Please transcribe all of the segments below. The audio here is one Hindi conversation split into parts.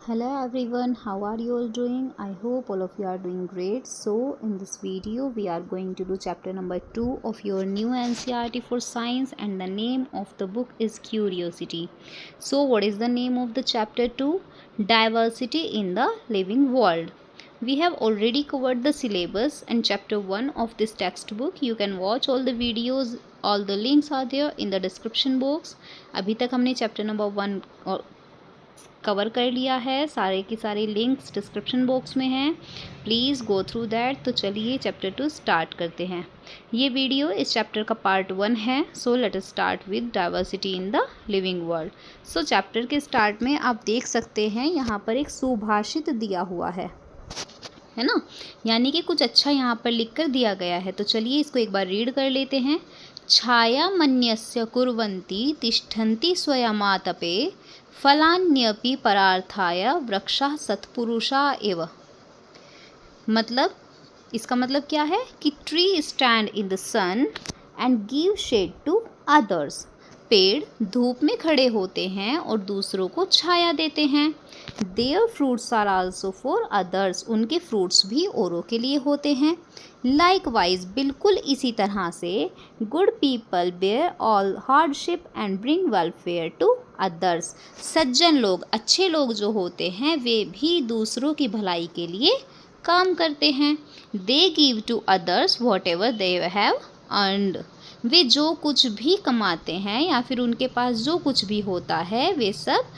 Hello everyone, how are you all doing? I hope all of you are doing great. So in this video we are going to do chapter number 2 of your new NCERT for science, and the name of the book is Curiosity. So what is the name of the chapter 2? Diversity in the Living World. We have already covered the syllabus and chapter 1 of this textbook. You can watch all the videos, all the links are there in the description box. अभी तक हमने चैप्टर नंबर 1 कवर कर लिया है, सारे के सारे लिंक्स डिस्क्रिप्शन बॉक्स में हैं, प्लीज़ गो थ्रू दैट। तो चलिए चैप्टर 2 स्टार्ट करते हैं। ये वीडियो इस चैप्टर का पार्ट 1 है। So let us start with diversity in the living world. So chapter के स्टार्ट में आप देख सकते हैं यहाँ पर एक सुभाषित दिया हुआ है ना, यानी कि कुछ अच्छा यहाँ पर लिख कर दिया गया है। तो चलिए इसको एक बार रीड कर लेते हैं। छाया मन्यस्य कुर्वन्ति तिष्ठन्ति स्वयमातपे फलान्यपि परार्थाय वृक्षा सत्पुरुषा एव। मतलब इसका मतलब क्या है कि tree stand in the sun and give shade to others. पेड़ धूप में खड़े होते हैं और दूसरों को छाया देते हैं। Their fruits are also for others. उनके फ्रूट्स भी औरों के लिए होते हैं। लाइकवाइज बिल्कुल इसी तरह से good people bear all hardship and bring welfare to others. सज्जन लोग, अच्छे लोग जो होते हैं वे भी दूसरों की भलाई के लिए काम करते हैं। They give to others whatever they have earned. वे जो कुछ भी कमाते हैं या फिर उनके पास जो कुछ भी होता है वे सब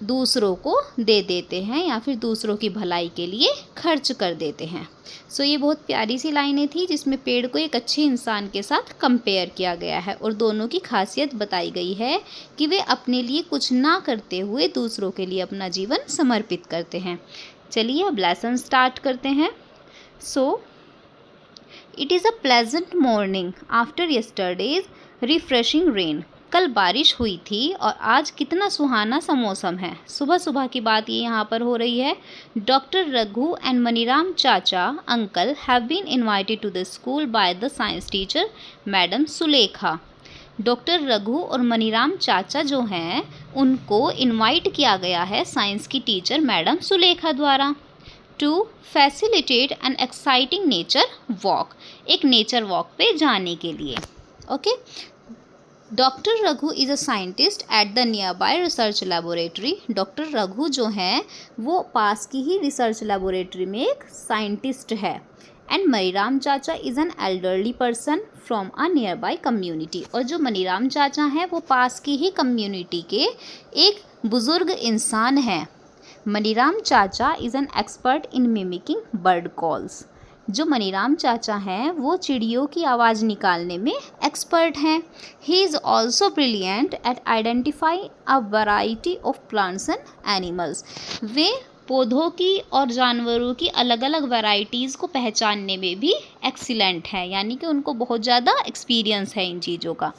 दूसरों को दे देते हैं या फिर दूसरों की भलाई के लिए खर्च कर देते हैं। सो ये बहुत प्यारी सी लाइनें थी जिसमें पेड़ को एक अच्छे इंसान के साथ कंपेयर किया गया है और दोनों की खासियत बताई गई है कि वे अपने लिए कुछ ना करते हुए दूसरों के लिए अपना जीवन समर्पित करते हैं। चलिए अब लेसन स्टार्ट करते हैं। So it is a pleasant morning after yesterday's refreshing rain. कल बारिश हुई थी और आज कितना सुहाना सा मौसम है। सुबह सुबह की बात ये यहाँ पर हो रही है। Doctor Raghu and Maniram chacha uncle have been invited to the school by the science teacher madam Sulekha. Doctor Raghu और मनीराम चाचा जो हैं उनको इनवाइट किया गया है साइंस की टीचर मैडम सुलेखा द्वारा to facilitate an exciting nature walk. एक नेचर वॉक पे जाने के लिए। Okay. Doctor Raghu is a scientist at the nearby research laboratory. Doctor Raghu जो हैं वो पास की ही रिसर्च लेबोरेटरी में एक साइंटिस्ट है। एंड मनीराम चाचा is an elderly person from a near by community. और जो मनीराम चाचा हैं वो पास की ही कम्युनिटी के एक बुज़ुर्ग इंसान हैं। मनीराम चाचा is an expert in mimicking bird calls. जो मनीराम चाचा हैं वो चिड़ियों की आवाज़ निकालने में एक्सपर्ट हैं। He is also brilliant at identify a variety of plants and animals. वे पौधों की और जानवरों की अलग अलग वैरायटीज़ को पहचानने में भी एक्सीलेंट हैं, यानी कि उनको बहुत ज़्यादा एक्सपीरियंस है इन चीज़ों का।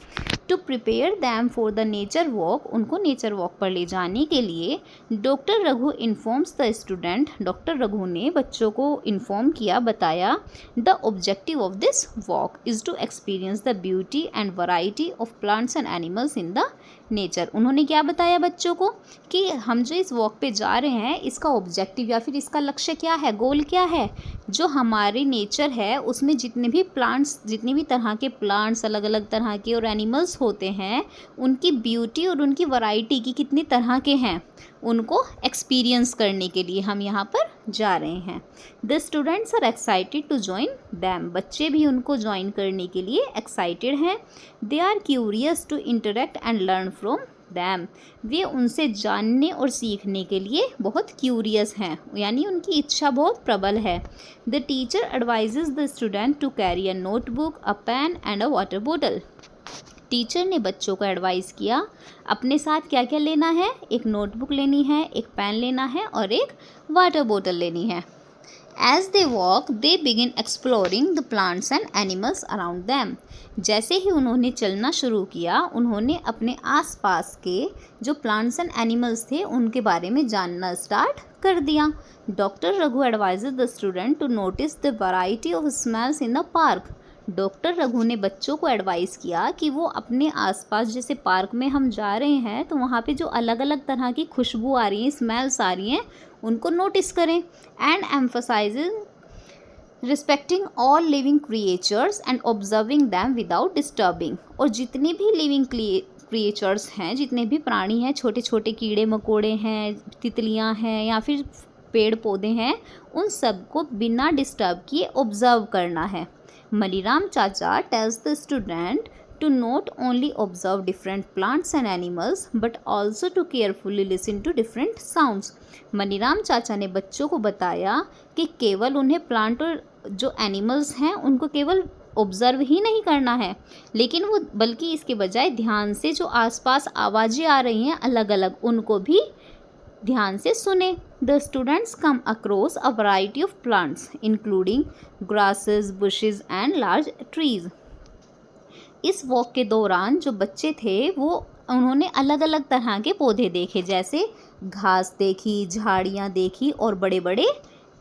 To prepare them for the nature walk. उनको नेचर वॉक पर ले जाने के लिए doctor Raghu informs the student. Doctor Raghu ने बच्चों को इन्फॉर्म किया, बताया the objective of this walk is to experience the beauty and variety of plants and animals in the nature. उन्होंने क्या बताया बच्चों को कि हम जो इस वॉक पे जा रहे हैं इसका ऑब्जेक्टिव या फिर इसका लक्ष्य क्या है, गोल क्या है। जो हमारे नेचर है उसमें जितने भी प्लांट्स, जितनी भी तरह के प्लांट्स अलग अलग तरह के और एनिमल्स होते हैं उनकी ब्यूटी और उनकी वैरायटी की कितनी तरह के हैं उनको एक्सपीरियंस करने के लिए हम यहाँ पर जा रहे हैं। The students are excited to join them. बच्चे भी उनको ज्वाइन करने के लिए एक्साइटेड हैं। They are curious to interact and learn from them. वे उनसे जानने और सीखने के लिए बहुत क्यूरियस हैं, यानी उनकी इच्छा बहुत प्रबल है। The teacher advises the student to carry a notebook, a pen and a water bottle. Teacher ने बच्चों को एडवाइस किया अपने साथ क्या क्या लेना है। एक नोटबुक लेनी है, एक पेन लेना है और एक वाटर बोतल लेनी है। As they walk they begin exploring the plants and animals around them. जैसे ही उन्होंने चलना शुरू किया उन्होंने अपने आसपास के जो प्लांट्स एंड एनिमल्स थे उनके बारे में जानना स्टार्ट कर दिया। Doctor Raghu advises the student to notice the variety of smells in the park. Doctor Raghu ने बच्चों को एडवाइस किया कि वो अपने आसपास, जैसे पार्क में हम जा रहे हैं तो वहाँ पे जो अलग अलग तरह की खुशबू आ रही हैं, स्मेल्स आ रही हैं, उनको नोटिस करें। And emphasising respecting all living creatures and observing them without disturbing. और जितने भी लिविंग क्रिएचर्स हैं, जितने भी प्राणी हैं, छोटे छोटे कीड़े मकोड़े हैं, तितलियां हैं या फिर पेड़ पौधे हैं, उन सबको बिना डिस्टर्ब किए ऑब्जर्व करना है। मनीराम चाचा tells the student to not only observe different plants and animals but also to carefully listen to different sounds। Maniram चाचा ने बच्चों को बताया कि केवल उन्हें प्लांट और जो एनिमल्स हैं उनको केवल ऑब्जर्व ही नहीं करना है, लेकिन वो बल्कि इसके बजाय ध्यान से जो आसपास आवाज़ें आ रही हैं अलग अलग, उनको भी ध्यान से सुने। The students come across a variety of plants including grasses, bushes and large trees. इस वॉक के दौरान जो बच्चे थे वो उन्होंने अलग अलग तरह के पौधे देखे, जैसे घास देखी, झाड़ियाँ देखी और बड़े बड़े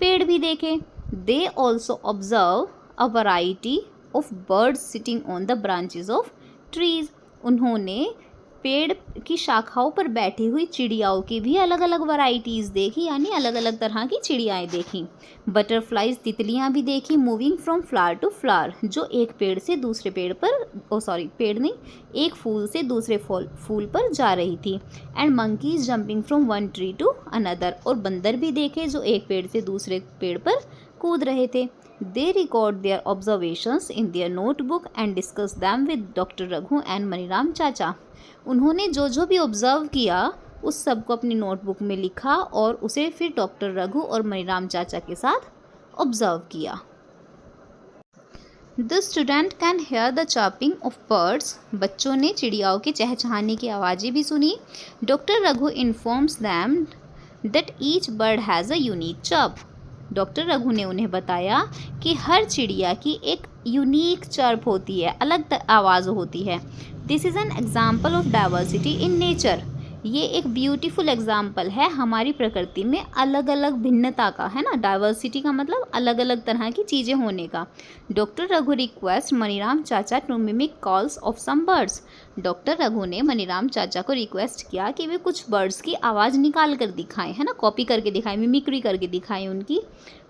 पेड़ भी देखे। They also observe a variety of birds sitting on the branches of trees. उन्होंने पेड़ की शाखाओं पर बैठी हुई चिड़ियाओं की भी अलग अलग वैरायटीज़ देखी, यानी अलग अलग तरह की चिड़ियाएँ देखी। बटरफ्लाइज, तितलियाँ भी देखी, moving from flower to flower, जो एक पेड़ से दूसरे पेड़ पर पेड़ नहीं, एक फूल से दूसरे फूल पर जा रही थी। And monkeys jumping from one tree to another, और बंदर भी देखे जो एक पेड़ से दूसरे पेड़ पर कूद रहे थे। They record their observations in their notebook and discuss them with doctor Raghu and Maniram चाचा। उन्होंने जो जो भी ऑब्ज़र्व किया उस सब को अपनी नोटबुक में लिखा और उसे फिर डॉक्टर रघु और मनीराम चाचा के साथ ऑब्ज़र्व किया। The student can here the chirping of birds. बच्चों ने चिड़ियाओं के चहचहाने की आवाज़ें भी सुनी। Doctor Raghu informs them that each bird has a unique chirp. Doctor Raghu ने उन्हें बताया कि हर चिड़िया की एक यूनिक चर्प होती है, अलग आवाज़ होती है। This is an example of diversity in nature. ये एक ब्यूटीफुल एग्जाम्पल है हमारी प्रकृति में अलग अलग भिन्नता का, है ना। डाइवर्सिटी का मतलब अलग अलग तरह की चीज़ें होने का। Doctor Raghu request Maniram chacha to mimic calls of some birds. Doctor Raghu ने मनीराम चाचा को रिक्वेस्ट किया कि वे कुछ बर्ड्स की आवाज़ निकाल कर दिखाएं, है ना, कॉपी करके दिखाएं, मिमिक्री करके दिखाएं उनकी।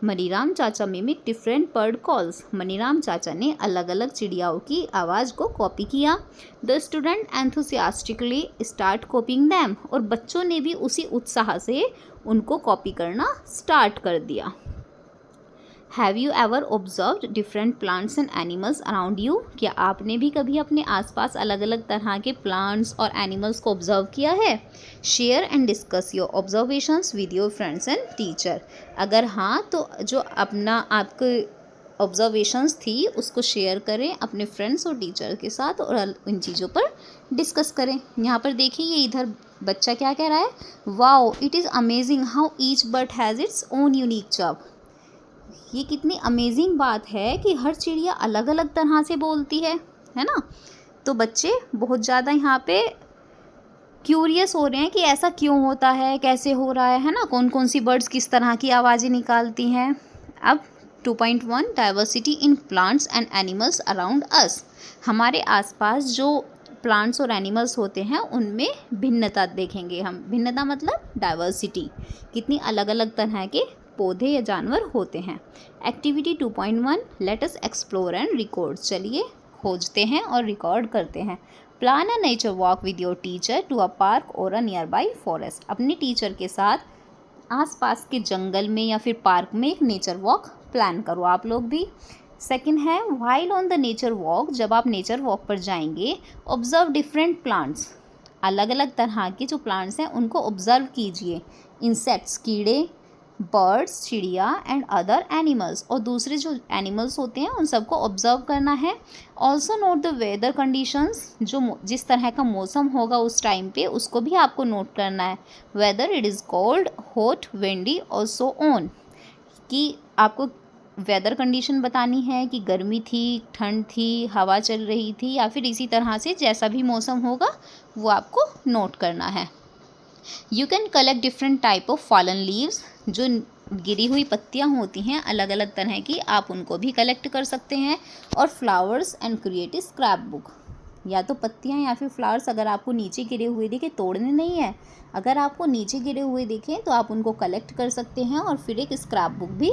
मनीराम चाचा mimic different bird calls. Maniram चाचा ने अलग अलग चिड़ियाओं की आवाज़ को कॉपी किया। The student enthusiastically start कॉपिंग them. और बच्चों ने भी उसी उत्साह से उनको कॉपी करना स्टार्ट कर दिया। Have you ever observed different plants and animals around you. क्या आपने भी कभी अपने आसपास अलग अलग तरह के प्लांट्स और एनिमल्स को ऑब्जर्व किया है। Share and discuss your observations with your friends and teacher. अगर हाँ तो जो अपना आपके ऑब्जर्वेशंस थी उसको शेयर करें अपने फ्रेंड्स और टीचर के साथ और इन चीज़ों पर डिस्कस करें। यहाँ पर देखिए ये इधर बच्चा क्या कह रहा है, wow it is amazing how each bird has its own unique chirp. ये कितनी अमेजिंग बात है कि हर चिड़िया अलग अलग तरह से बोलती है ना। तो बच्चे बहुत ज़्यादा यहाँ पे क्यूरियस हो रहे हैं कि ऐसा क्यों होता है, कैसे हो रहा है ना, कौन कौन सी बर्ड्स किस तरह की आवाज़ें निकालती हैं। अब 2.1 diversity in plants and animals around us. हमारे आसपास जो प्लांट्स और एनिमल्स होते हैं उनमें भिन्नता देखेंगे हम। भिन्नता मतलब डाइवर्सिटी, कितनी अलग अलग तरह के पौधे या जानवर होते हैं। Activity 2.1 let us explore and record. चलिए खोजते हैं और रिकॉर्ड करते हैं। Plan a nature walk with your teacher to a park और अ नियर बाई फॉरेस्ट। अपने टीचर के साथ आसपास के जंगल में या फिर पार्क में एक नेचर वॉक प्लान करो आप लोग भी। सेकंड है while on the nature walk. जब आप नेचर वॉक पर जाएंगे ऑब्जर्व डिफरेंट प्लांट्स। अलग अलग तरह के जो प्लांट्स हैं उनको ऑब्जर्व कीजिए। इंसेक्ट्स, कीड़े, बर्ड्स, चिड़िया एंड अदर एनिमल्स। और दूसरे जो एनिमल्स होते हैं उन सबको ऑब्जर्व करना है। Also note the weather conditions. जो जिस तरह का मौसम होगा उस टाइम पे उसको भी आपको नोट करना है। Whether it is cold, hot, windy और सो ऑन। कि आपको वेदर कंडीशन बतानी है कि गर्मी थी, ठंड थी, हवा चल रही थी, या फिर इसी तरह से जैसा भी मौसम होगा वो आपको नोट करना है। You can collect different type of fallen leaves. जो गिरी हुई पत्तियाँ होती हैं अलग अलग तरह की, आप उनको भी कलेक्ट कर सकते हैं। और flowers and create scrap book, या तो पत्तियाँ या फिर फ्लावर्स अगर आपको नीचे गिरे हुए दिखे, तोड़ने नहीं है, अगर आपको नीचे गिरे हुए दिखें तो आप उनको कलेक्ट कर सकते हैं और फिर एक स्क्रैप बुक भी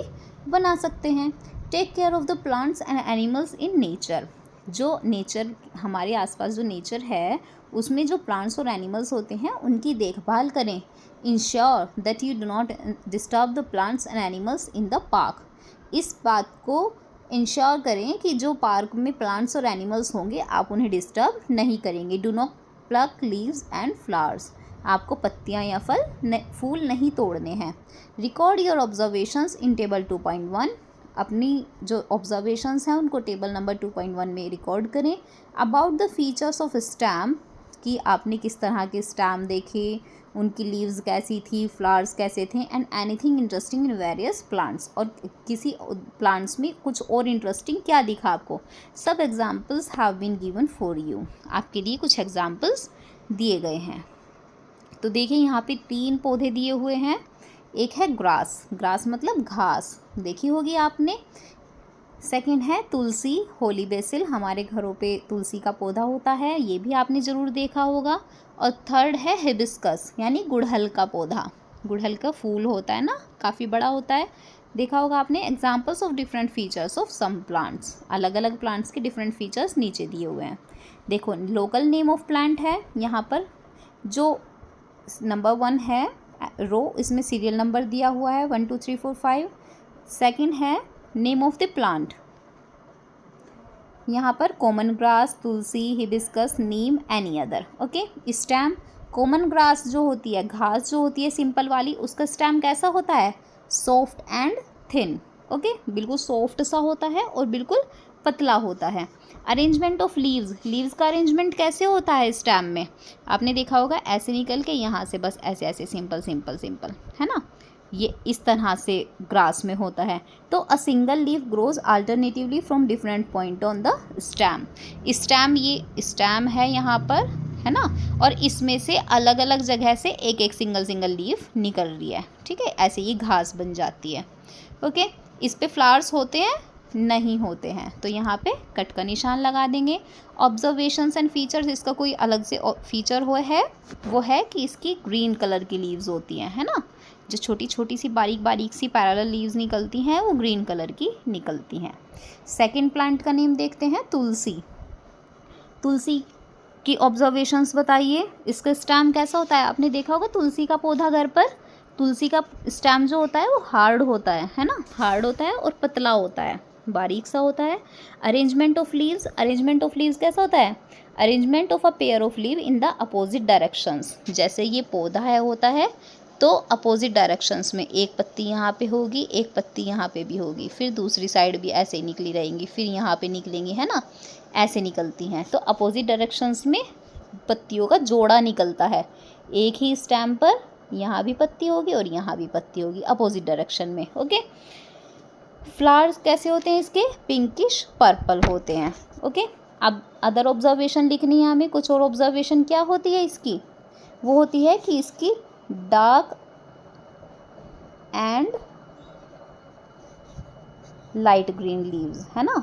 बना सकते हैं। Take care of the plants and animals in nature, जो नेचर हमारे आसपास जो नेचर है उसमें जो प्लांट्स और एनिमल्स होते हैं उनकी देखभाल करें। Ensure that you do not disturb the plants and animals in the park, इस बात को इंश्योर करें कि जो पार्क में प्लांट्स और एनिमल्स होंगे आप उन्हें डिस्टर्ब नहीं करेंगे। Do not plug leaves and flowers, आपको पत्तियां या फूल नहीं तोड़ने हैं। Record your observations in table 2.1, अपनी जो ऑब्जर्वेशंस हैं उनको टेबल नंबर 2.1 में रिकॉर्ड करें। About the features of stamp, कि आपने किस तरह के स्टैम्प देखे, उनकी लीव्स कैसी थी, फ्लावर्स कैसे थे, and anything interesting in various plants, और किसी प्लांट्स में कुछ और इंटरेस्टिंग क्या दिखा आपको। सब examples have been given for you, आपके लिए कुछ एग्जाम्पल्स दिए गए हैं। तो देखिए यहाँ पे 3 पौधे दिए हुए हैं। एक है ग्रास, ग्रास मतलब घास, देखी होगी आपने। सेकंड है तुलसी, होली बेसिल, हमारे घरों पे तुलसी का पौधा होता है, ये भी आपने ज़रूर देखा होगा। और थर्ड है हिबिस्कस, यानी गुड़हल का पौधा, गुड़हल का फूल होता है ना, काफ़ी बड़ा होता है, देखा होगा आपने। Examples of different features of some plants, अलग अलग प्लांट्स के डिफरेंट फीचर्स नीचे दिए हुए हैं। देखो लोकल नेम ऑफ प्लांट है यहाँ पर, जो नंबर 1 है रो, इसमें सीरियल नंबर दिया हुआ है 1 2 3 4 5। सेकेंड है नेम ऑफ द प्लांट, यहाँ पर common grass, tulsi, hibiscus, neem, any other. Okay, stem, common grass जो होती है, घास जो होती है सिंपल वाली, उसका स्टेम कैसा होता है, सॉफ्ट एंड थिन। ओके, बिल्कुल सॉफ्ट सा होता है और बिल्कुल पतला होता है। अरेंजमेंट ऑफ लीव्स, लीव्स का अरेंजमेंट कैसे होता है स्टेम में, आपने देखा होगा ऐसे निकल के यहाँ से बस ऐसे ऐसे सिंपल सिंपल सिंपल, है ना, ये इस तरह से ग्रास में होता है। तो अ single leaf grows alternatively from different point on the stem, stem ये स्टेम है यहाँ पर, है ना, और इसमें से अलग अलग जगह से एक एक सिंगल सिंगल लीफ निकल रही है, ठीक है, ऐसे ये घास बन जाती है। ओके, इस पे फ्लावर्स होते हैं, नहीं होते हैं, तो यहाँ पे कट का निशान लगा देंगे। ऑब्जर्वेशंस एंड फीचर्स, इसका कोई अलग से फीचर वो है कि इसकी ग्रीन कलर की लीव्स होती हैं, है ना, जो छोटी छोटी सी बारीक बारीक सी पैरेलल लीव्स निकलती हैं वो ग्रीन कलर की निकलती हैं। सेकंड प्लांट का नेम देखते हैं तुलसी। तुलसी की ऑब्जर्वेशंस बताइए, इसका स्टेम कैसा होता है, आपने देखा होगा तुलसी का पौधा घर पर, तुलसी का स्टेम जो होता है वो हार्ड होता है ना, हार्ड होता है और पतला होता है, बारीक सा होता है। Arrangement of leaves, arrangement of leaves कैसा होता है, arrangement of a pair of leave in the opposite directions, जैसे ये पौधा है होता है तो अपोजिट डायरेक्शंस में, एक पत्ती यहाँ पे होगी, एक पत्ती यहाँ पे भी होगी, फिर दूसरी साइड भी ऐसे ही निकली रहेंगी, फिर यहाँ पे निकलेंगी, है ना, ऐसे निकलती हैं। तो अपोजिट डायरेक्शंस में पत्तियों का जोड़ा निकलता है, एक ही स्टेम पर यहाँ भी पत्ती होगी और यहाँ भी पत्ती होगी अपोजिट डायरेक्शन में। ओके, फ्लावर्स कैसे होते हैं इसके, पिंकिश पर्पल होते हैं। ओके, अब अदर ऑब्जर्वेशन लिखनी है हमें, कुछ और ऑब्जर्वेशन क्या होती है इसकी, वो होती है कि इसकी dark and light green leaves, है ना,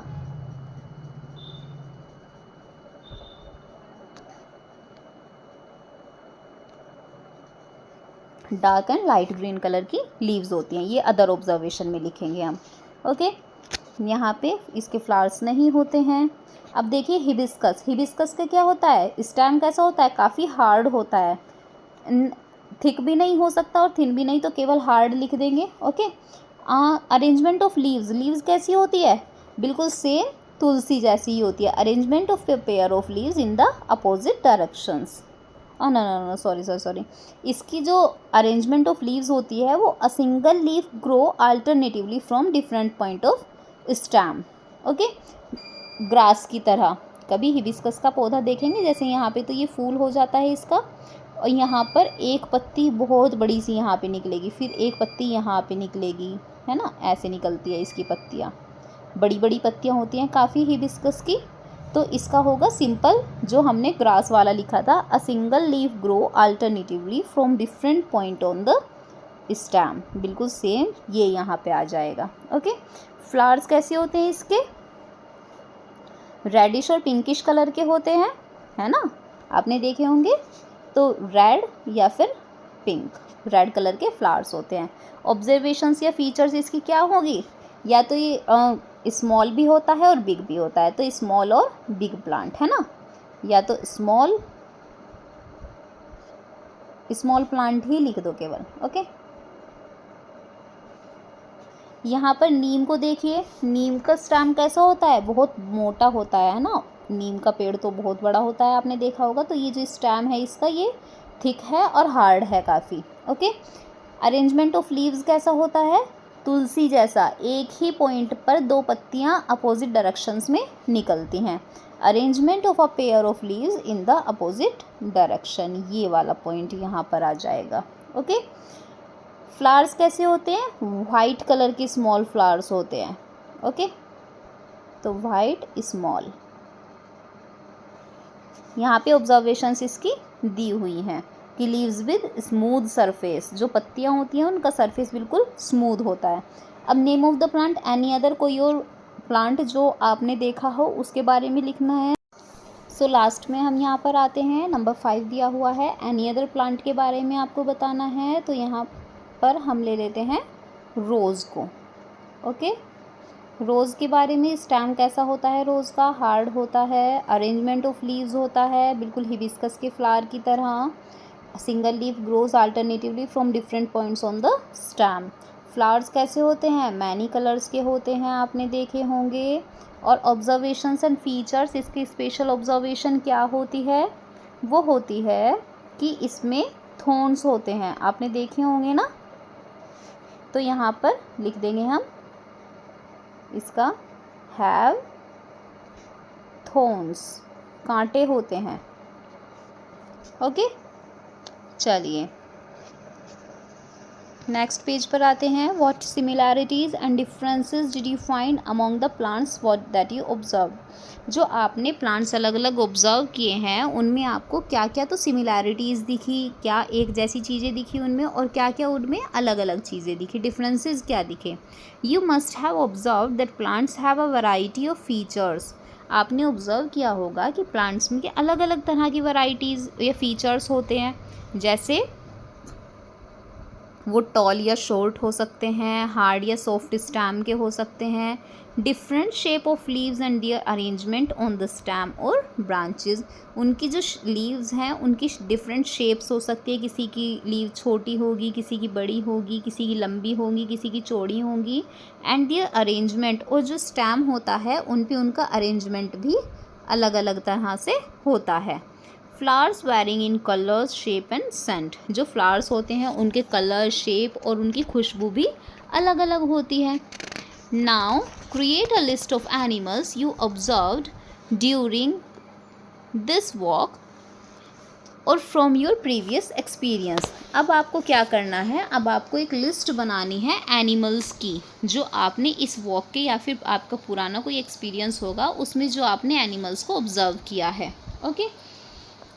dark and light green colour की लीव्स होती हैं, ये अदर ऑब्जर्वेशन में लिखेंगे हम। ओके, यहाँ पे इसके फ्लावर्स नहीं होते हैं। अब देखिए हिबिस्कस, हिबिस्कस का क्या होता है, स्टेम कैसा होता है, काफ़ी हार्ड होता है, थिक भी नहीं हो सकता और थिन भी नहीं, तो केवल हार्ड लिख देंगे। Okay, arrangement of leaves, leaves कैसी होती है, बिल्कुल सेम तुलसी जैसी ही होती है। Arrangement of pair of leaves in the opposite directions, no sorry, इसकी जो अरेंजमेंट ऑफ लीव्स होती है वो a single leaf grow alternatively from different point of stem. Okay, grass की तरह, कभी हिबिस्कस का पौधा देखेंगे जैसे यहाँ पे, तो ये फूल हो जाता है इसका, और यहाँ पर एक पत्ती बहुत बड़ी सी यहाँ पे निकलेगी, फिर एक पत्ती यहाँ पे निकलेगी, है ना, ऐसे निकलती है इसकी पत्तियाँ, बड़ी बड़ी पत्तियाँ होती हैं काफ़ी हिबिस्कस की। तो इसका होगा सिंपल जो हमने ग्रास वाला लिखा था, अ single leaf grow alternatively from different point on the stem, बिल्कुल सेम ये यहाँ पे आ जाएगा। ओके, फ्लावर्स कैसे होते हैं इसके, रेडिश और पिंकिश कलर के होते हैं, है ना, आपने देखे होंगे। तो रेड या फिर पिंक, रेड कलर के फ्लावर्स होते हैं। ऑब्जर्वेशंस या फीचर्स इसकी क्या होगी, या तो ये स्मॉल भी होता है और बिग भी होता है, तो स्मॉल और बिग प्लांट, है ना, या तो स्मॉल प्लांट ही लिख दो केवल। ओके, यहाँ पर नीम को देखिए, नीम का स्टेम कैसा होता है, बहुत मोटा होता है ना, नीम का पेड़ तो बहुत बड़ा होता है, आपने देखा होगा। तो ये जो स्टेम है इसका, ये थिक है और हार्ड है काफ़ी। ओके, अरेंजमेंट ऑफ लीव्स कैसा होता है, तुलसी जैसा, एक ही पॉइंट पर दो पत्तियाँ अपोजिट डायरेक्शंस में निकलती हैं। Arrangement of a pair of leaves in the opposite direction, ये वाला पॉइंट यहाँ पर आ जाएगा। ओके, फ्लावर्स कैसे होते हैं, वाइट कलर के स्मॉल फ्लावर्स होते हैं। ओके, तो वाइट स्मॉल, यहाँ पे ऑब्जर्वेशंस इसकी दी हुई हैं कि लीव्स विद स्मूथ सरफेस, जो पत्तियाँ होती हैं उनका सरफेस बिल्कुल स्मूथ होता है। अब name of the plant, any other, कोई और प्लांट जो आपने देखा हो उसके बारे में लिखना है। सो लास्ट में हम यहाँ पर आते हैं, नंबर 5 दिया हुआ है, एनी अदर प्लांट के बारे में आपको बताना है। तो यहाँ पर हम ले लेते हैं रोज़ को। ओके, रोज़ के बारे में, स्टेम कैसा होता है रोज़ का, हार्ड होता है, अरेंजमेंट ऑफ लीव्स होता है बिल्कुल हिबिस्कस के फ्लावर की तरह, single leaf grows alternatively from different points on the stem. Flowers कैसे होते हैं, मैनी कलर्स के होते हैं, आपने देखे होंगे। और ऑब्जर्वेशंस एंड फीचर्स, इसकी स्पेशल ऑब्जर्वेशन क्या होती है, वो होती है कि इसमें थॉर्न्स होते हैं, आपने देखे होंगे ना। तो यहाँ पर लिख देंगे हम इसका, हैव थॉर्न्स, कांटे होते हैं। ओके, चलिए नेक्स्ट पेज पर आते हैं। What similarities and differences did you find among the plants what that you observe, जो आपने प्लांट्स अलग अलग ऑब्जर्व किए हैं उनमें आपको क्या क्या तो सिमिलैरिटीज़ दिखी, क्या एक जैसी चीज़ें दिखी उनमें, और क्या क्या उनमें अलग अलग चीज़ें दिखी, डिफरेंसेस क्या दिखे। You must have observe that plants have a variety of features, आपने ऑब्जर्व किया होगा कि प्लांट्स में अलग अलग तरह की वैरायटीज़ या फीचर्स होते हैं, जैसे वो टॉल या शॉर्ट हो सकते हैं, हार्ड या सॉफ्ट स्टेम के हो सकते हैं, different shape of leaves and their arrangement on the stem और ब्रांचेस, उनकी जो लीव्स हैं उनकी डिफरेंट शेप्स हो सकती है, किसी की लीव छोटी होगी, किसी की बड़ी होगी, किसी की लंबी होगी, किसी की चौड़ी होगी, एंड दियर अरेंजमेंट, और जो स्टेम होता है उन पे उनका अरेंजमेंट भी अलग अलग तरह से होता है। Flowers varying in colours shape and scent, जो फ्लावर्स होते हैं उनके कलर, शेप और उनकी खुशबू भी अलग अलग होती है। Now create a list of animals you observed during this walk और फ्रॉम योर प्रीवियस एक्सपीरियंस। अब आपको क्या करना है, अब आपको एक लिस्ट बनानी है एनिमल्स की, जो आपने इस वॉक के या फिर आपका पुराना कोई एक्सपीरियंस होगा उसमें जो आपने एनिमल्स को ऑब्जर्व किया है। Okay,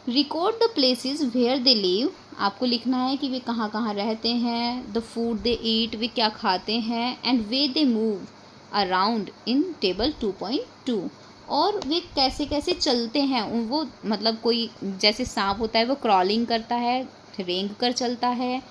record the places where they live, आपको लिखना है कि वे कहाँ कहाँ रहते हैं, द फूड दे ईट, वे क्या खाते हैं, and way they move around in table 2.2, और वे कैसे कैसे चलते हैं, वो मतलब कोई जैसे सांप होता है वो क्रॉलिंग करता है, रेंग कर चलता है,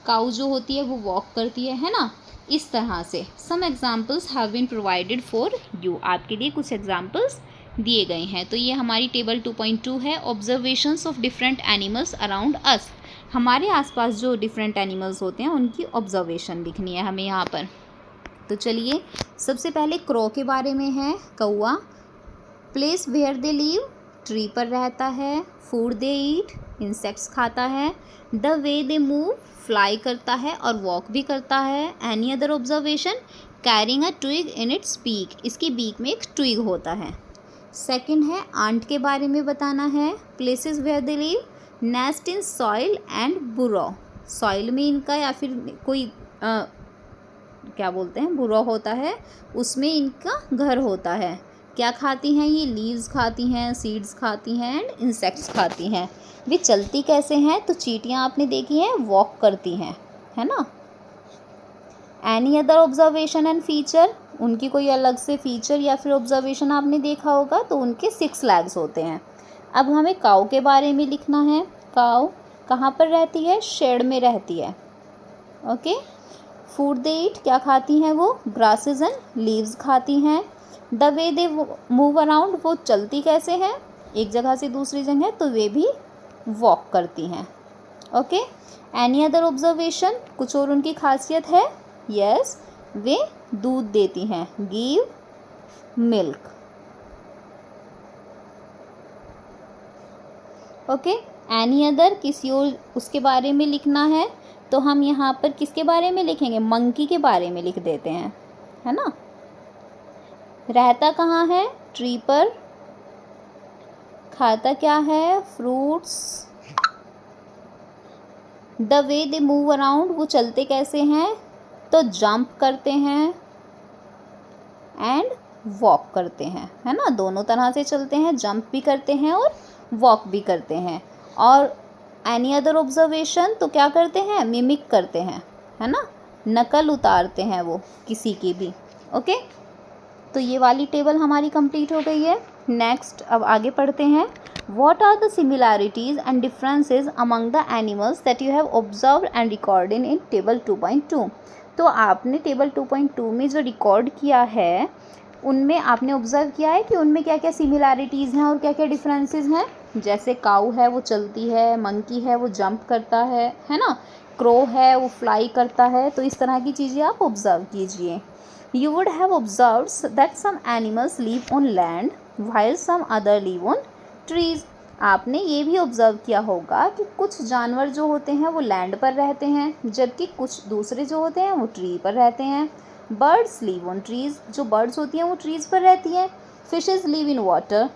काऊ जो होती है वो वॉक करती है ना, इस तरह से। Some examples have been provided for you, आपके लिए कुछ एग्जाम्पल्स दिए गए हैं। तो ये हमारी टेबल 2.2 है, observations of different animals around us, हमारे आसपास जो डिफरेंट एनिमल्स होते हैं उनकी ऑब्जर्वेशन लिखनी है हमें यहाँ पर। तो चलिए सबसे पहले क्रो के बारे में है, कौआ। Place where they live, tree पर रहता है, फूड दे ईट, इंसेक्ट्स खाता है, the way they move, fly करता है और वॉक भी करता है, any other observation, carrying a twig in its beak, इसकी बीक में एक ट्विग होता है। सेकंड है आंट के बारे में बताना है, places where they live, nest in soil and burrow, soil में इनका या फिर कोई क्या बोलते हैं बुरो होता है, उसमें इनका घर होता है। क्या खाती हैं ये, लीव्स खाती हैं, सीड्स खाती हैं एंड इंसेक्ट्स खाती हैं। वे चलती कैसे हैं, तो चींटियाँ आपने देखी हैं वॉक करती हैं, है ना, any other observation and feature, उनकी कोई अलग से फीचर या फिर ऑब्जर्वेशन आपने देखा होगा, तो उनके 6 लेग्स होते हैं। अब हमें काऊ के बारे में लिखना है। काऊ कहाँ पर रहती है? शेड में रहती है। ओके। फूड दे ईट, क्या खाती हैं वो? ग्रासेस एंड लीव्स खाती हैं। The way they move around, वो चलती कैसे हैं एक जगह से दूसरी जगह? तो वे भी वॉक करती हैं। ओके। एनी अदर ऑब्जर्वेशन, कुछ और उनकी खासियत है? यस, वे दूध देती हैं, give milk. Okay. Any other, किसी और उसके बारे में लिखना है, तो हम यहाँ पर किसके बारे में लिखेंगे? मंकी के बारे में लिख देते हैं, है ना। रहता कहाँ है? ट्री पर। खाता क्या है? Fruits. The way they move around, वो चलते कैसे हैं? तो जंप करते हैं एंड वॉक करते हैं, है ना। दोनों तरह से चलते हैं, जंप भी करते हैं और वॉक भी करते हैं। और एनी अदर ऑब्जर्वेशन, तो क्या करते हैं? मिमिक करते हैं, है ना, नकल उतारते हैं वो किसी की भी। ओके, तो ये वाली टेबल हमारी कंप्लीट हो गई है। नेक्स्ट अब आगे पढ़ते हैं। What are the similarities and differences among the animals that you have observed and recorded in table 2.2? तो आपने टेबल 2.2 में जो रिकॉर्ड किया है उनमें आपने ऑब्जर्व किया है कि उनमें क्या क्या सिमिलैरिटीज़ हैं और क्या क्या डिफरेंसेस हैं। जैसे काऊ है वो चलती है, मंकी है वो जंप करता है ना, क्रो है वो फ्लाई करता है। तो इस तरह की चीज़ें आप ऑब्जर्व कीजिए। You would have observed that some animals live on land while some other live on trees. आपने ये भी ऑब्ज़र्व किया होगा कि कुछ जानवर जो होते हैं वो लैंड पर रहते हैं, जबकि कुछ दूसरे जो होते हैं वो ट्री पर रहते हैं। बर्ड्स लिव ऑन ट्रीज़, जो बर्ड्स होती हैं वो ट्रीज़ पर रहती हैं। Fishes live in water,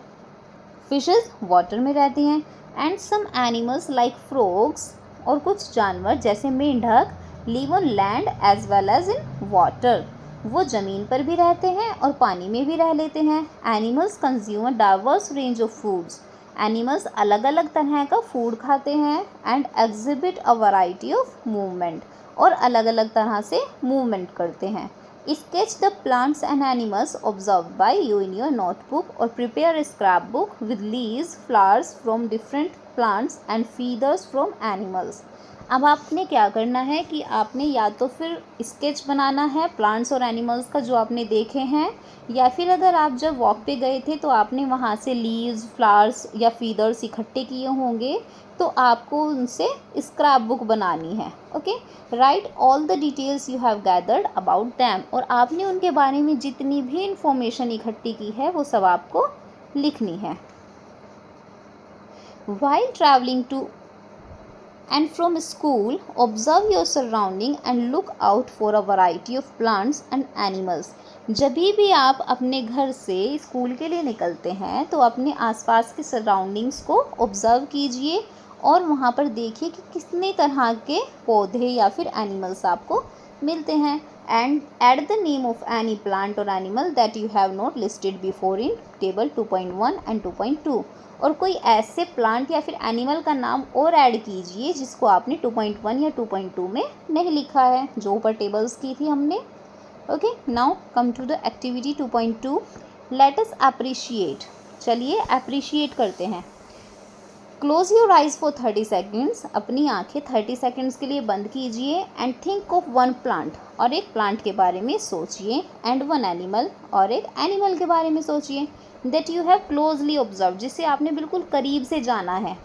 fishes water में रहती हैं। And some animals like frogs, और कुछ जानवर जैसे मेंढक live on land as well as in water, वो ज़मीन पर भी रहते हैं और पानी में भी रह लेते हैं। Animals consume a diverse range of foods, animals अलग अलग तरह का फूड खाते हैं। And exhibit a variety of movement, और अलग अलग तरह से मूवमेंट करते हैं। Sketch the plants and animals observe by you in your notebook, और prepare a scrapbook with leaves, flowers from different plants and feathers from animals. अब आपने क्या करना है कि आपने या तो फिर स्केच बनाना है प्लांट्स और एनिमल्स का जो आपने देखे हैं, या फिर अगर आप जब वॉक पे गए थे तो आपने वहाँ से लीव्स, फ्लावर्स या फीदर्स इकट्ठे किए होंगे, तो आपको उनसे स्क्रैप बुक बनानी है। Okay, right all the details you have gathered about them, और आपने उनके बारे में जितनी भी इंफॉर्मेशन इकट्ठी की है वो सब आपको लिखनी है। While traveling to and from school, observe your surrounding and look out for a variety of plants and animals. जब भी आप अपने घर से स्कूल के लिए निकलते हैं तो अपने आसपास के सराउंडिंग्स को ऑब्ज़र्व कीजिए और वहाँ पर देखिए कि कितने तरह के पौधे या फिर एनिमल्स आपको मिलते हैं। And add the name of any plant और animal that you have not listed before in table 2.1 and 2.2, और कोई ऐसे प्लांट या फिर एनिमल का नाम और ऐड कीजिए जिसको आपने 2.1 या 2.2 में नहीं लिखा है, जो ऊपर टेबल्स की थी हमने। Okay, now come to the activity 2.2, let us appreciate. चलिए अप्रिशिएट करते हैं। Close your eyes for 30 seconds, अपनी आंखें 30 सेकेंड्स के लिए बंद कीजिए। And think of one plant, और एक प्लांट के बारे में सोचिए। एंड वन एनिमल, और एक एनिमल के बारे में सोचिए that you have closely observe, जिसे आपने बिल्कुल करीब से जाना है।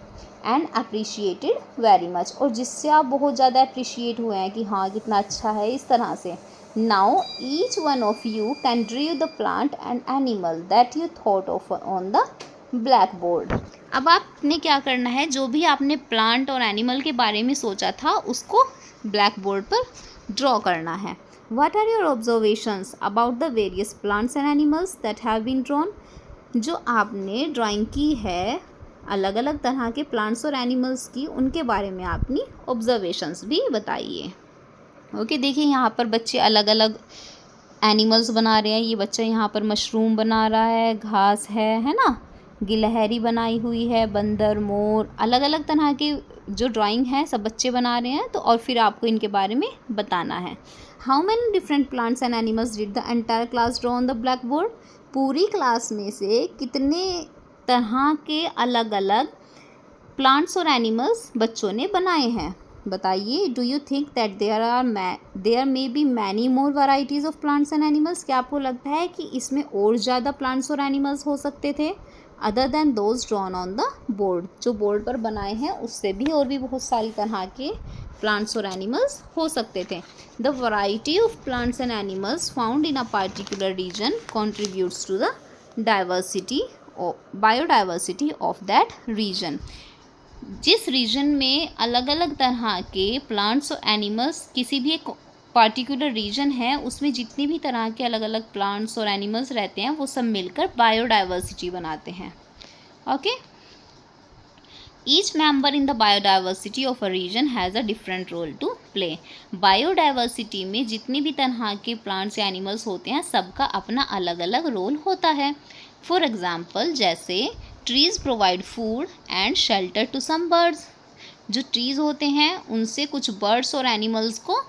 एंड अप्रिशिएटेड वेरी मच, और जिससे आप बहुत ज़्यादा अप्रिशिएट हुए हैं कि हाँ कितना अच्छा है, इस तरह से। Now each one of you can ड्रीव the plant and animal that you thought of on the black board. अब आपने क्या करना है, जो भी आपने प्लांट और एनिमल के बारे में सोचा था उसको ब्लैक बोर्ड पर ड्रॉ करना है। What are your observations about the various plants and animals that have been drawn? जो आपने ड्राइंग की है अलग अलग तरह के प्लांट्स और एनिमल्स की, उनके बारे में अपनी ऑब्जर्वेशंस भी बताइए। ओके, देखिए यहाँ पर बच्चे अलग अलग एनिमल्स बना रहे हैं। ये बच्चा यहाँ पर मशरूम बना रहा है, घास है ना, गिलहरी बनाई हुई है, बंदर, मोर, अलग अलग तरह के जो ड्राइंग है सब बच्चे बना रहे हैं। तो और फिर आपको इनके बारे में बताना है। How many different plants and animals did the entire class draw on the black board? पूरी क्लास में से कितने तरह के अलग अलग प्लांट्स और एनिमल्स बच्चों ने बनाए हैं, बताइए। Do you think that there may be many more varieties of plants and animals? क्या आपको लगता है कि इसमें और ज़्यादा प्लांट्स और एनिमल्स हो सकते थे other than those drawn on the board? जो बोर्ड पर बनाए हैं उससे भी और भी बहुत सारी तरह के प्लांट्स और एनिमल्स हो सकते थे। The variety of plants and animals found in a particular region contributes to the biodiversity of that region. जिस रीजन में अलग अलग तरह के प्लांट्स और एनिमल्स, किसी भी एक पार्टिकुलर रीजन है उसमें जितनी भी तरह के अलग अलग प्लांट्स और एनिमल्स रहते हैं वो सब मिलकर बायोडाइवर्सिटी बनाते हैं। Okay, each member in the biodiversity of a region has a different role to play. Biodiversity में जितनी भी तरह के प्लांट्स या एनिमल्स होते हैं सबका अपना अलग अलग रोल होता है। फॉर एग्जाम्पल, जैसे trees provide food and shelter to some birds. जो ट्रीज़ होते हैं उनसे कुछ बर्ड्स और एनिमल्स को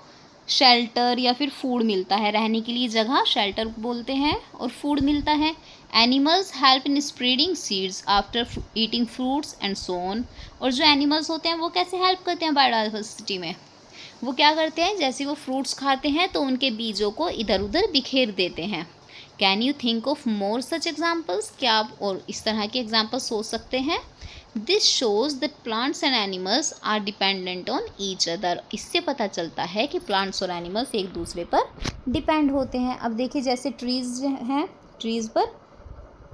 शेल्टर या फिर फूड मिलता है, रहने के लिए जगह शेल्टर बोलते हैं, और फूड मिलता है। Animals help in spreading seeds after eating fruits and so on. और जो एनिमल्स होते हैं वो कैसे हेल्प करते हैं बायोडाइवर्सिटी में? वो क्या करते हैं, जैसे वो फ्रूट्स खाते हैं तो उनके बीजों को इधर उधर बिखेर देते हैं। Can you think of more such examples? क्या आप और इस तरह के एग्जाम्पल्स सोच सकते हैं? This shows that plants and animals are dependent on each other. इससे पता चलता है कि प्लांट्स और एनिमल्स एक दूसरे पर डिपेंड होते हैं। अब देखिए, जैसे ट्रीज़ हैं, ट्रीज़ पर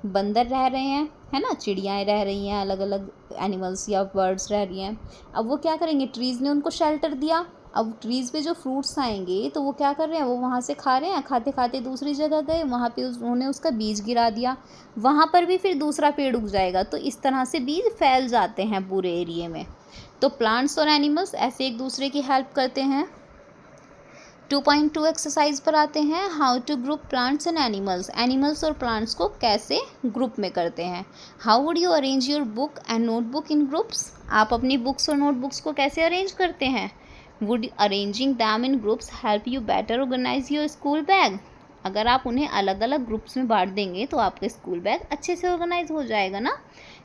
बंदर रह रहे हैं, है ना, चिड़ियाँ रह रही हैं, अलग अलग एनिमल्स या बर्ड्स रह रही हैं। अब वो क्या करेंगे, ट्रीज़ ने उनको शेल्टर दिया। अब ट्रीज़ पे जो फ्रूट्स आएंगे तो वो क्या कर रहे हैं, वो वहाँ से खा रहे हैं, खाते खाते दूसरी जगह गए, वहाँ पे उन्होंने उसका बीज गिरा दिया, वहाँ पर भी फिर दूसरा पेड़ उग जाएगा। तो इस तरह से बीज फैल जाते हैं पूरे एरिए में। तो प्लांट्स और एनिमल्स ऐसे एक दूसरे की हेल्प करते हैं। 2.2 एक्सरसाइज पर आते हैं। How to group plants and animals. Animals और प्लांट्स को कैसे ग्रुप में करते हैं। How would you arrange your book and notebook in groups. आप अपनी बुक्स और नोटबुक्स को कैसे अरेंज करते हैं। Would arranging them in groups help you better organise your school bag. अगर आप उन्हें अलग अलग ग्रुप्स में बांट देंगे तो आपका स्कूल बैग अच्छे से ऑर्गेनाइज हो जाएगा ना।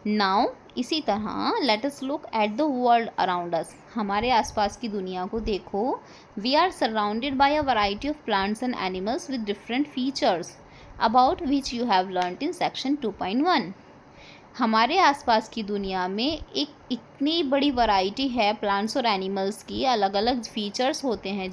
नाउ इसी तरह let us look at the world around us. हमारे आसपास की दुनिया को देखो। We are surrounded by a variety of plants and animals with different features about which you have learned in section 2.1। हमारे आसपास की दुनिया में एक इतनी बड़ी वैरायटी है प्लांट्स और एनिमल्स की, अलग अलग फीचर्स होते हैं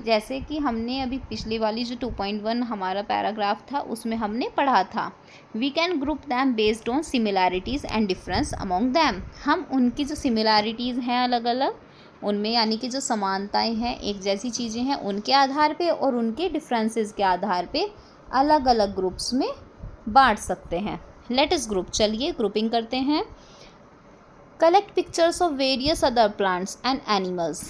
जैसे कि हमने अभी पिछली वाली जो 2.1 हमारा पैराग्राफ था उसमें हमने पढ़ा था। We can group them based on similarities and difference among them. हम उनकी जो सिमिलैरिटीज़ हैं अलग अलग, उनमें यानी कि जो समानताएं हैं, एक जैसी चीज़ें हैं, उनके आधार पे और उनके डिफरेंसेस के आधार पे अलग अलग ग्रुप्स में बांट सकते हैं। लेट अस ग्रुप, चलिए ग्रुपिंग करते हैं। Collect pictures of various other plants and animals.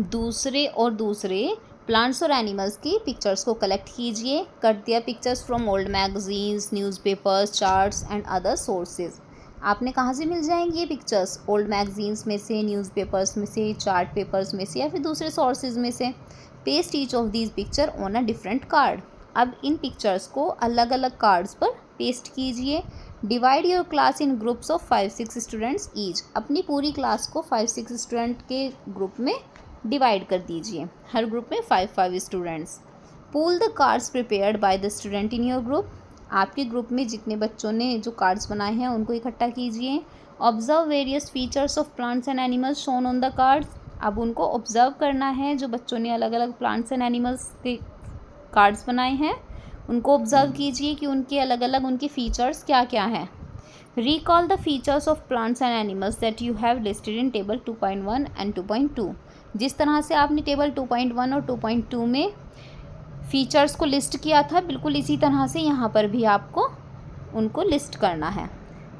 दूसरे प्लांट्स और एनिमल्स की पिक्चर्स को कलेक्ट कीजिए। कट दिया pictures from old magazines, newspapers, charts and other sources. आपने कहाँ से मिल जाएंगी ये पिक्चर्स? ओल्ड मैगजीन्स में से, न्यूज़पेपर्स में से, चार्ट पेपर्स में से, या फिर दूसरे सोर्सेज में से। Paste each of these picture on a different card. अब इन पिक्चर्स को अलग अलग कार्ड्स पर पेस्ट कीजिए। Divide your class in groups of 5-6 students each. अपनी पूरी क्लास को 5-6 स्टूडेंट के ग्रुप में डिवाइड कर दीजिए, हर ग्रुप में 5-5 students. Pool the cards prepared by the student in your group. आपके ग्रुप में जितने बच्चों ने जो कार्ड्स बनाए हैं उनको इकट्ठा कीजिए। Observe various features of plants and animals shown on the cards. अब उनको ऑब्जर्व करना है, जो बच्चों ने अलग अलग प्लांट्स एंड एनिमल्स के कार्ड्स बनाए हैं उनको ऑब्जर्व कीजिए कि उनके अलग अलग उनके फीचर्स क्या क्या हैं। Recall the features of plants and animals that you have listed in table 2.1 and 2.2। जिस तरह से आपने टेबल 2.1 और 2.2 में फीचर्स को लिस्ट किया था, बिल्कुल इसी तरह से यहाँ पर भी आपको उनको लिस्ट करना है।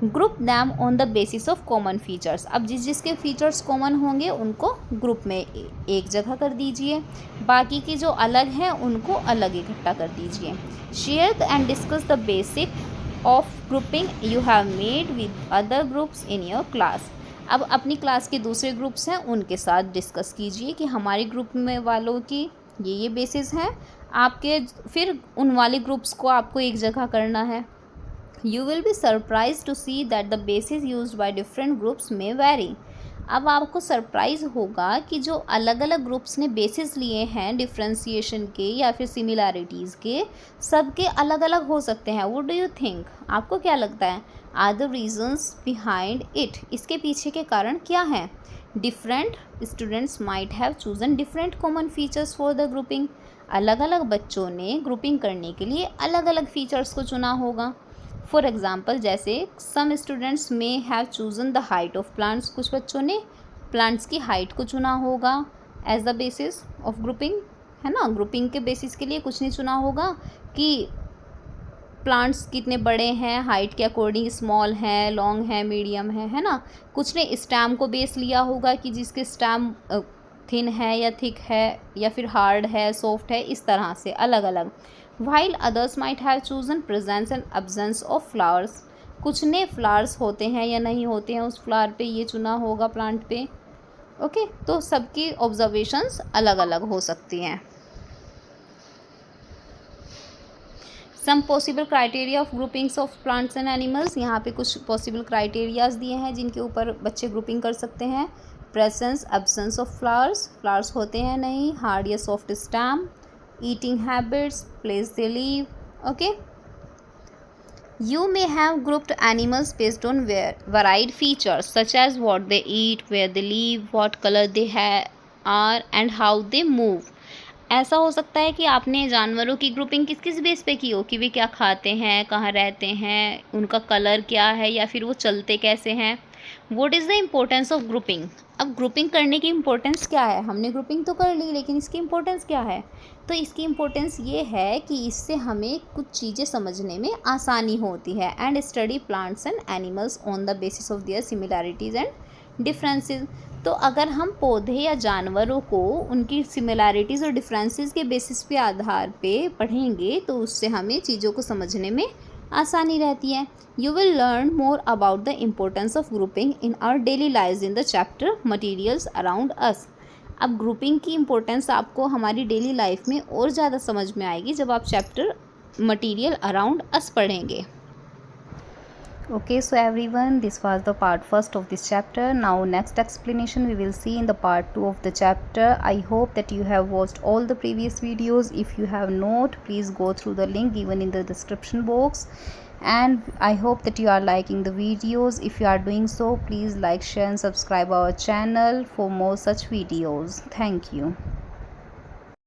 Group them on the basis of common features. अब जिसके फीचर्स कॉमन होंगे उनको ग्रुप में एक जगह कर दीजिए, बाकी की जो अलग हैं उनको अलग इकट्ठा कर दीजिए। Share and discuss the basic of grouping you have made with other groups in your class। अब अपनी क्लास के दूसरे ग्रुप्स हैं उनके साथ डिस्कस कीजिए कि हमारे ग्रुप में वालों की ये बेसिस हैं आपके, फिर उन वाले ग्रुप्स को आपको एक जगह करना है। You will be surprised to see that the bases used by different groups may vary। अब आपको सरप्राइज होगा कि जो अलग अलग ग्रुप्स ने बेसिस लिए हैं डिफ्रेंसिएशन के या फिर सिमिलैरिटीज़ के, सबके अलग अलग हो सकते हैं। व्हाट डू यू थिंक, आपको क्या लगता है? Are the reasons behind it, इसके पीछे के कारण क्या हैं? Different students might have chosen different common features for the grouping. अलग अलग बच्चों ने ग्रुपिंग करने के लिए अलग अलग फीचर्स को चुना होगा। फॉर एग्ज़ाम्पल, जैसे some students may have chosen the height of plants, कुछ बच्चों ने प्लांट्स की हाइट को चुना होगा as the basis of grouping, है ना। ग्रुपिंग के बेसिस के लिए कुछ ने चुना होगा कि प्लांट्स कितने बड़े हैं, हाइट के अकॉर्डिंग स्मॉल है, लॉन्ग है, मीडियम है ना। कुछ ने स्टेम को बेस लिया होगा कि जिसके स्टेम थिन है या थिक है या फिर हार्ड है, सॉफ्ट है, इस तरह से अलग अलग। While others might have chosen presence and absence of flowers, कुछ ने फ्लावर्स होते हैं या नहीं होते हैं उस फ्लावर पे ये चुना होगा प्लांट पे। ओके, तो सबकी ऑब्जर्वेशंस अलग अलग हो सकती हैं। Some possible criteria of groupings of plants and animals, यहाँ पे कुछ पॉसिबल क्राइटेरियाज दिए हैं जिनके ऊपर बच्चे ग्रुपिंग कर सकते हैं। Presence absence of flowers, flowers होते हैं नहीं, हार्ड या soft stem, eating habits, place they live। okay, you may have grouped animals based on varied features such as what they eat, where they live, what color they are and how they move। ऐसा हो सकता है कि आपने जानवरों की ग्रुपिंग किस किस बेस पे की हो, कि वे क्या खाते हैं, कहाँ रहते हैं, उनका कलर क्या है, या फिर वो चलते कैसे हैं। What is the importance of grouping, अब ग्रुपिंग करने की इम्पोर्टेंस क्या है? हमने ग्रुपिंग तो कर ली, लेकिन इसकी इम्पोर्टेंस क्या है? तो इसकी इम्पोर्टेंस ये है कि इससे हमें कुछ चीज़ें समझने में आसानी होती है। And study plants and animals on the basis of their similarities and differences. तो अगर हम पौधे या जानवरों को उनकी सिमिलैरिटीज़ और डिफरेंसेस के बेसिस पे आधार पे पढ़ेंगे तो उससे हमें चीज़ों को समझने में आसानी रहती है। You will learn more about the importance of grouping in our daily lives in the chapter materials around us. अब ग्रुपिंग की इम्पोर्टेंस आपको हमारी डेली लाइफ में और ज़्यादा समझ में आएगी जब आप चैप्टर मटीरियल अराउंड अस पढ़ेंगे। Okay, so everyone, this was the part first of this chapter. Now next explanation we will see in the part 2 of the chapter. I hope that you have watched all the previous videos. If you have not, please go through the link given in the description box. And I hope that you are liking the videos. If you are doing so, please like, share and subscribe our channel for more such videos. Thank you.